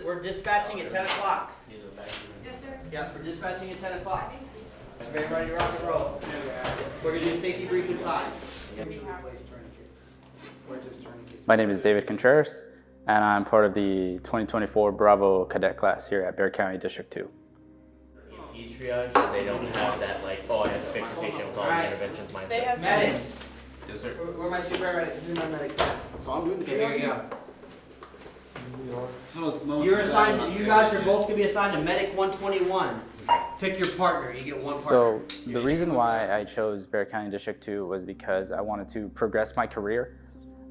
we're dispatching at 10 o'clock. Yes, sir. Yeah, we're dispatching at 10 o'clock. Everybody ready to rock and roll? We're going to do a safety brief in 5. My name is David Contreras, and I'm part of the 2024 Bravo Cadet class here at Bexar County District 2. EMT triage, so they don't have that like, oh, I have to fix the patient with all the interventions mindset. They have medics. Yes, sir. Where my two paramedics? Who's my medics? So I'm doing the Here you go. So You're assigned. You guys are both gonna be assigned to Medic 121. Pick your partner. You get one partner. So the reason why I chose Bexar County District 2 was because I wanted to progress my career.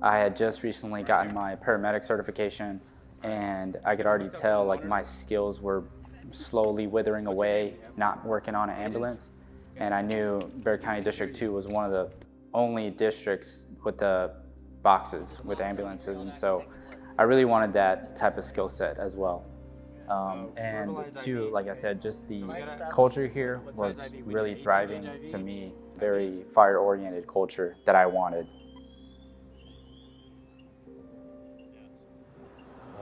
I had just recently gotten my paramedic certification, and I could already tell like my skills were slowly withering away, not working on an ambulance. And I knew Bexar County District 2 was one of the only districts with the boxes with ambulances, and so I really wanted that type of skill set as well. And two, like I said, just the culture here was really thriving to me, very fire-oriented culture that I wanted.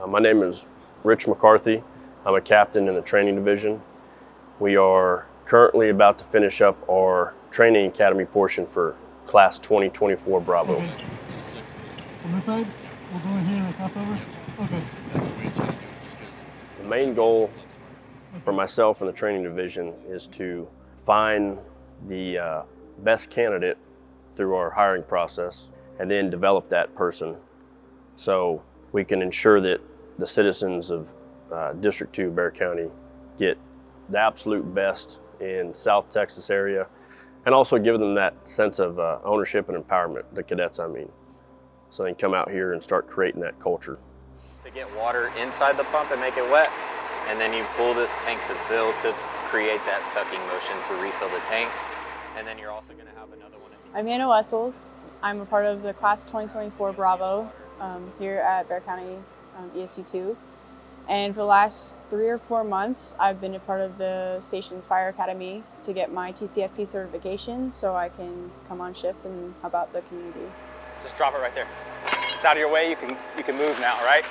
My name is Rich McCarthy. I'm a captain in the training division. We are currently about to finish up our training academy portion for class 2024 Bravo. Okay. On this side, we'll go in here and cross over. Okay. The main goal for myself and the training division is to find the best candidate through our hiring process and then develop that person so we can ensure that the citizens of District 2 Bexar County get the absolute best in South Texas area, and also give them that sense of ownership and empowerment, the cadets I mean. So they can come out here and start creating that culture. To get water inside the pump and make it wet, and then you pull this tank to fill to create that sucking motion to refill the tank, and then you're also going to have another one. I'm Anna Wessels. I'm a part of the class 2024 Bravo here at Bexar County ESC2. And for the last 3 or 4 months, I've been a part of the station's fire academy to get my TCFP certification so I can come on shift and help out the community. Just drop it right there. It's out of your way, you can move now, right?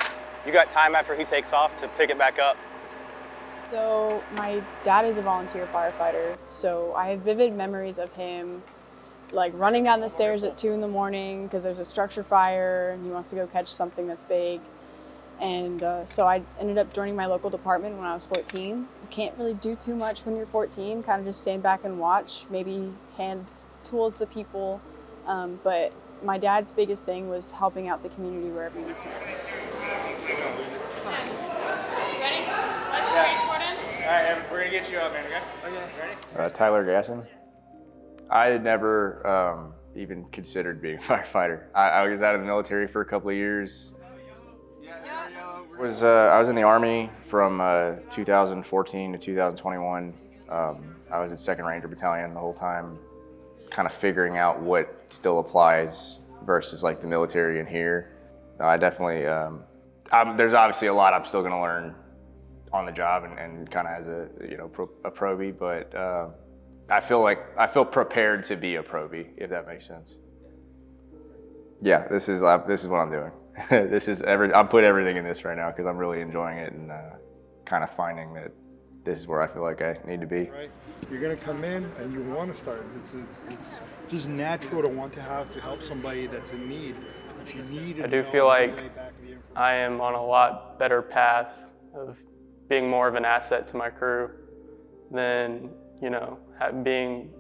You got time after he takes off to pick it back up. So my dad is a volunteer firefighter, so I have vivid memories of him like running down the stairs at 2 in the morning because there's a structure fire and he wants to go catch something that's big. And so I ended up joining my local department when I was 14. You can't really do too much when you're 14, kind of just stand back and watch, maybe hand tools to people. But my dad's biggest thing was helping out the community wherever you can. Ready? Let's transport him. All right, we're gonna get you up, man. Okay? Ready? Tyler Gasson. I had never even considered being a firefighter. I was out of the military for a couple of years. I was in the Army from 2014 to 2021. I was at 2nd Ranger Battalion the whole time, kind of figuring out what still applies versus like the military in here. I definitely, there's obviously a lot I'm still gonna learn on the job and kind of as a a probie, but I feel prepared to be a probie, if that makes sense. Yeah, this is what I'm doing. I'm putting everything in this right now because I'm really enjoying it and kind of finding that this is where I feel like I need to be. Right. You're gonna come in and you want to start. It's just natural to want to help somebody that's in need. But you need. I do feel like I am on a lot better path of being more of an asset to my crew than being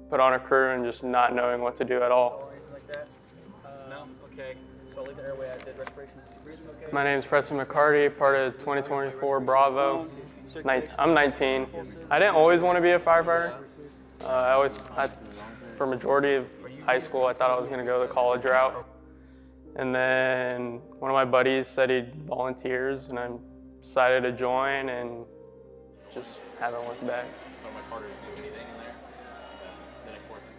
put on a crew and just not knowing what to do at all. No. Okay. Slowly the airway. I did respiration. My name is Preston McCarty, part of 2024 Bravo. I'm 19. I didn't always want to be a firefighter. For majority of high school, I thought I was going to go the college route. And then one of my buddies said he volunteers, and I decided to join and just haven't looked back. So much harder to do anything in there.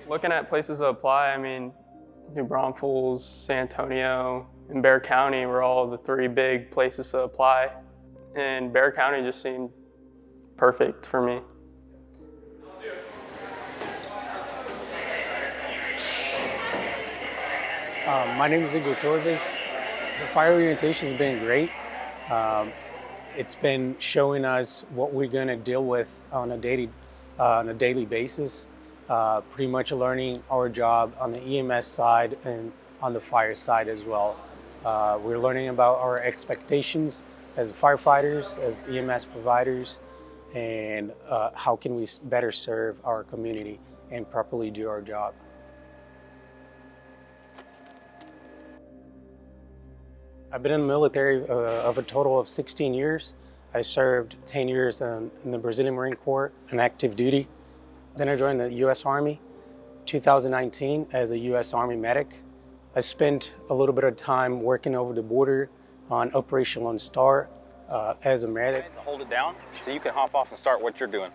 Looking at places to apply, I mean, New Braunfels, San Antonio, and Bexar County were all the 3 big places to apply. And Bexar County just seemed perfect for me. My name is Igor Torvis. The fire orientation has been great. It's been showing us what we're going to deal with on a daily basis. Pretty much learning our job on the EMS side and on the fire side as well. We're learning about our expectations as firefighters, as EMS providers, and how can we better serve our community and properly do our job. I've been in the military of a total of 16 years. I served 10 years in the Brazilian Marine Corps on active duty. Then I joined the U.S. Army 2019 as a U.S. Army medic. I spent a little bit of time working over the border on Operation Lone Star as a medic. Hold it down so you can hop off and start what you're doing.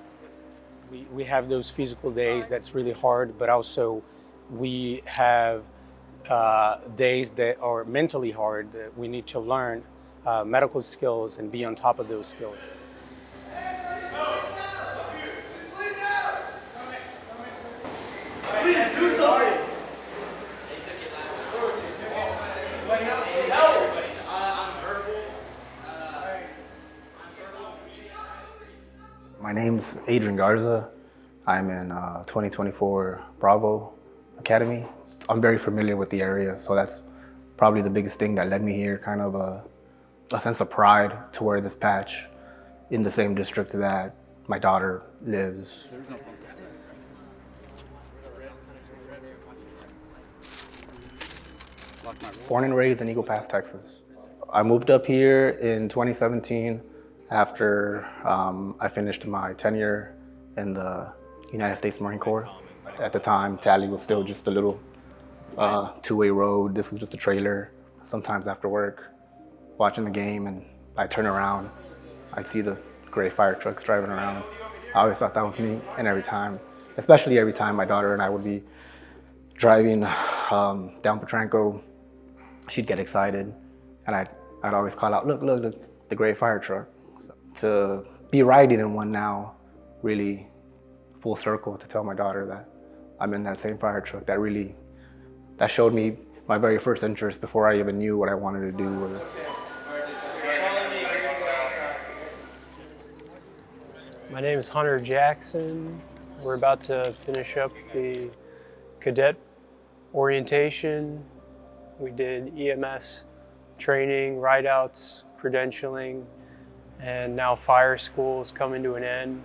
We have those physical days that's really hard, but also we have days that are mentally hard that we need to learn medical skills and be on top of those skills. My name's Adrian Garza. I'm in 2024 Bravo Academy. I'm very familiar with the area, so that's probably the biggest thing that led me here, kind of a sense of pride to wear this patch in the same district that my daughter lives. Born and raised in Eagle Pass, Texas. I moved up here in 2017 after I finished my tenure in the United States Marine Corps. At the time, Tally was still just a little two-way road. This was just a trailer. Sometimes after work, watching the game, and I'd turn around, I'd see the gray fire trucks driving around. I always thought that was me, and especially every time my daughter and I would be driving down Petranco, she'd get excited, and I'd always call out, look, the gray fire truck. So, to be riding in one now, really full circle, to tell my daughter that I'm in that same fire truck, that showed me my very first interest before I even knew what I wanted to do with it. My name is Hunter Jackson. We're about to finish up the cadet orientation. We did EMS training, ride-outs, credentialing, and now fire school is coming to an end.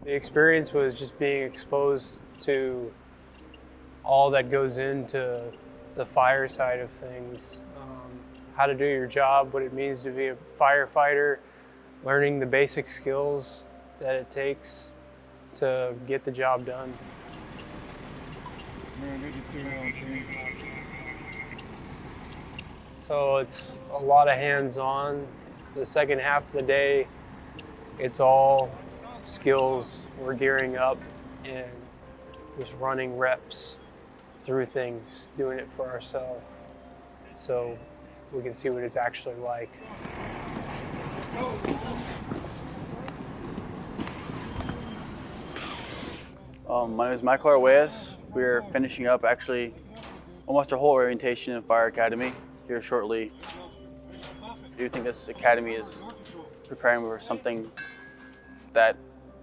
The experience was just being exposed to all that goes into the fire side of things. How to do your job, what it means to be a firefighter, learning the basic skills that it takes to get the job done. So it's a lot of hands-on. The second half of the day, it's all skills. We're gearing up and just running reps through things, doing it for ourselves, so we can see what it's actually like. My name is Michael Arguelles. We're finishing up actually almost our whole orientation in Fire Academy here shortly. I do think this academy is preparing for something that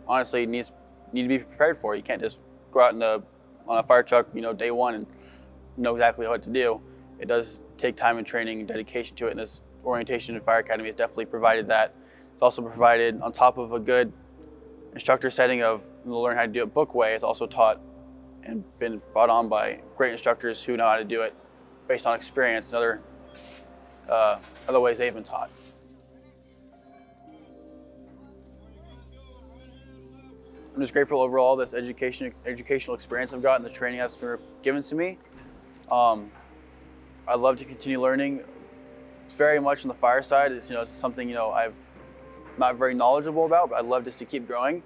honestly need to be prepared for. You can't just go out on a fire truck, day one and know exactly what to do. It does take time and training and dedication to it, and this orientation in Fire Academy has definitely provided that. It's also provided, on top of a good instructor setting of learn how to do it book way, it's also taught and been brought on by great instructors who know how to do it based on experience and other ways they've been taught. I'm just grateful over all this educational experience I've gotten, the training that's been given to me. I'd love to continue learning. Very much on the fire side, it's something I'm not very knowledgeable about, but I'd love just to keep growing.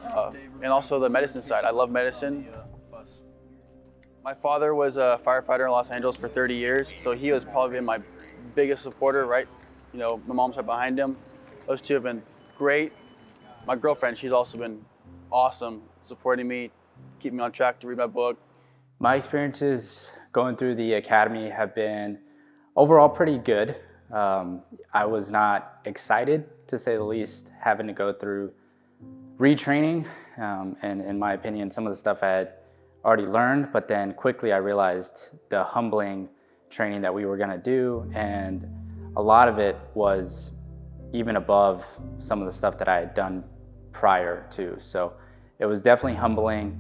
And also the medicine side. I love medicine. My father was a firefighter in Los Angeles for 30 years, so he was probably been my biggest supporter, right? My mom's right behind him. Those two have been great. My girlfriend, she's also been awesome, supporting me, keeping me on track to read my book. My experiences going through the academy have been overall pretty good. I was not excited, to say the least, having to go through retraining. And in my opinion, some of the stuff I had already learned, but then quickly I realized the humbling training that we were gonna do, and a lot of it was even above some of the stuff that I had done prior to. So it was definitely humbling.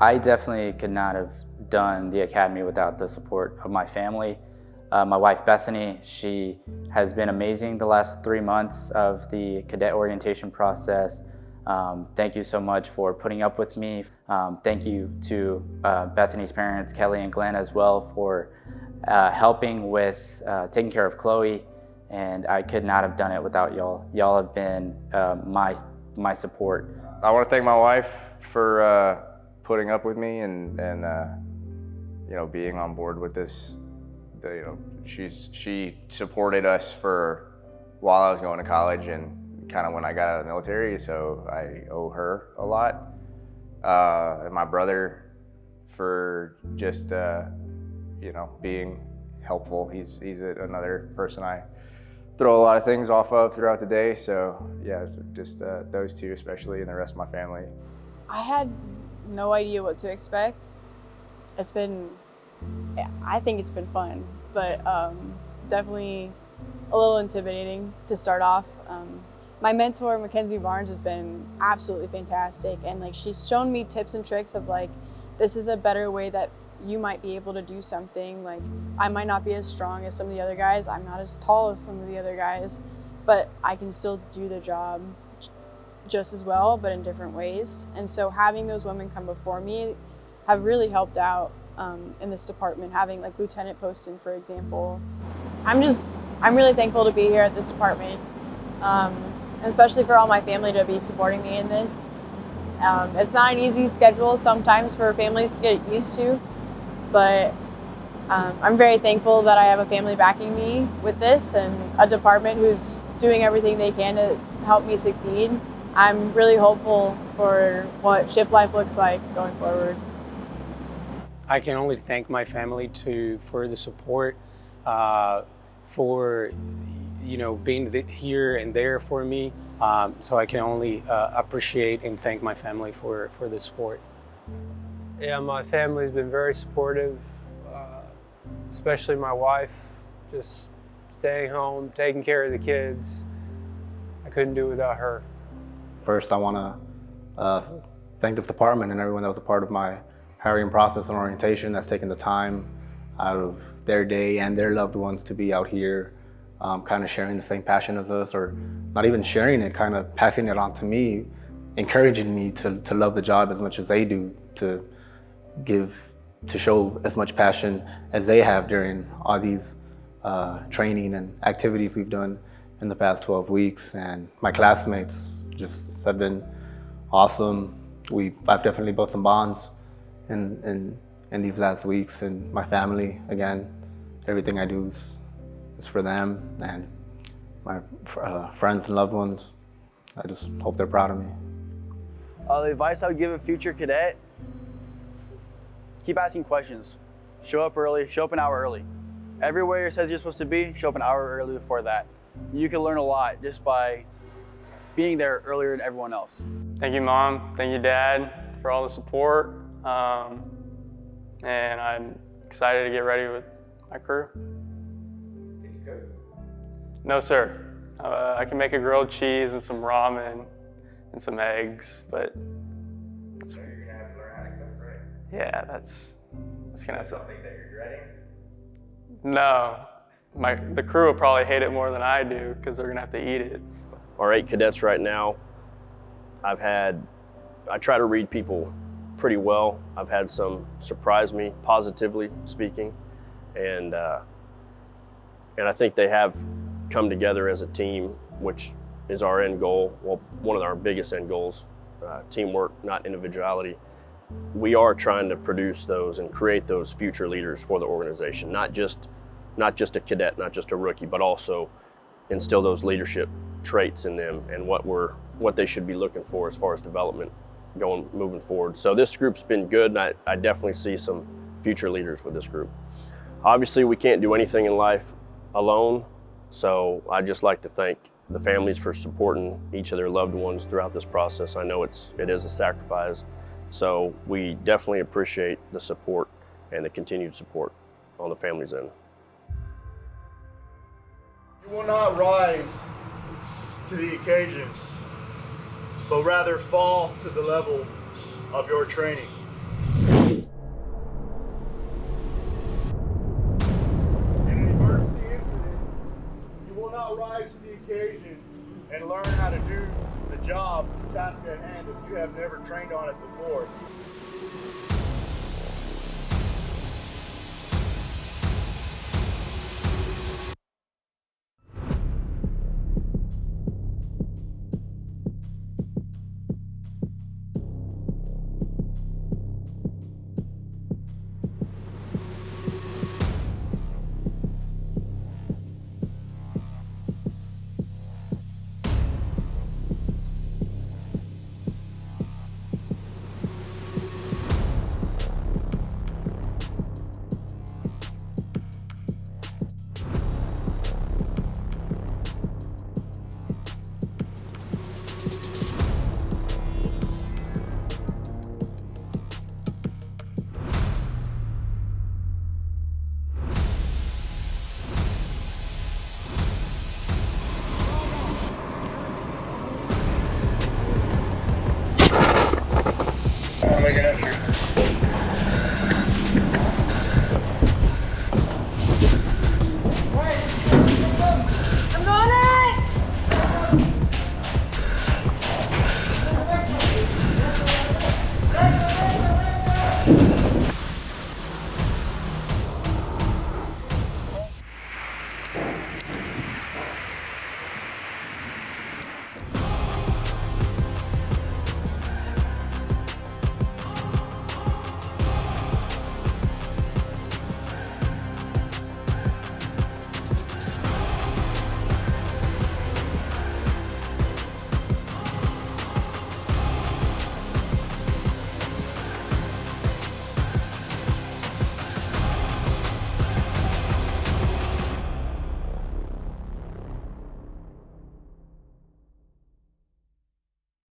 I definitely could not have done the academy without the support of my family. My wife, Bethany, she has been amazing the last 3 months of the cadet orientation process. Thank you so much for putting up with me. Thank you to Bethany's parents, Kelly and Glenn, as well, for helping with taking care of Chloe. And I could not have done it without y'all. Y'all have been my support. I want to thank my wife for putting up with me and you know, being on board with this. You know, she supported us for while I was going to college and kind of when I got out of the military, so I owe her a lot. And my brother for just you know, being helpful. He's another person I throw a lot of things off of throughout the day. So yeah, just those two especially, and the rest of my family. I had no idea what to expect. I think it's been fun, but definitely a little intimidating to start off. My mentor, Mackenzie Barnes, has been absolutely fantastic, and like she's shown me tips and tricks of like, this is a better way that you might be able to do something. Like, I might not be as strong as some of the other guys, I'm not as tall as some of the other guys, but I can still do the job just as well, but in different ways. And so having those women come before me have really helped out in this department, having like Lieutenant Poston, for example. I'm really thankful to be here at this department, especially for all my family to be supporting me in this. It's not an easy schedule sometimes for families to get used to, but I'm very thankful that I have a family backing me with this and a department who's doing everything they can to help me succeed. I'm really hopeful for what shift life looks like going forward. I can only thank my family for the support, for being here and there for me. So I can only appreciate and thank my family for the support. Yeah, my family's been very supportive, especially my wife, just staying home, taking care of the kids. I couldn't do it without her. First, I want to thank this department and everyone that was a part of my hiring process and orientation, that's taken the time out of their day and their loved ones to be out here kind of sharing the same passion as us, or not even sharing it, kind of passing it on to me, encouraging me to love the job as much as they do, to show as much passion as they have during all these training and activities we've done in the past 12 weeks. And my classmates just have been awesome. I've definitely built some bonds in these last weeks, and my family, again, everything I do is for them and my friends and loved ones. I just hope they're proud of me. The advice I would give a future cadet: keep asking questions. Show up early, show up an hour early. Everywhere it says you're supposed to be, show up an hour early before that. You can learn a lot just by being there earlier than everyone else. Thank you, Mom. Thank you, Dad, for all the support. And I'm excited to get ready with my crew. Can you cook? No, sir. I can make a grilled cheese and some ramen and some eggs, but So you're gonna have to learn how to cook, right? yeah, that's gonna have to. Something that you're dreading? No, the crew will probably hate it more than I do because they're gonna have to eat it. Our 8 cadets right now, I try to read people pretty well. I've had some surprise me, positively speaking, and I think they have come together as a team, which is our end goal. Well, one of our biggest end goals, teamwork, not individuality. We are trying to produce those and create those future leaders for the organization, not just a cadet, not just a rookie, but also instill those leadership traits in them and what they should be looking for as far as development moving forward. So this group's been good, and I definitely see some future leaders with this group. Obviously, we can't do anything in life alone, So I'd just like to thank the families for supporting each of their loved ones throughout this process. I know it is a sacrifice, so we definitely appreciate the support and the continued support on the family's end. You will not rise to the occasion, but rather fall to the level of your training. In an emergency incident, you will not rise to the occasion and learn how to do the job, the task at hand, if you have never trained on it before.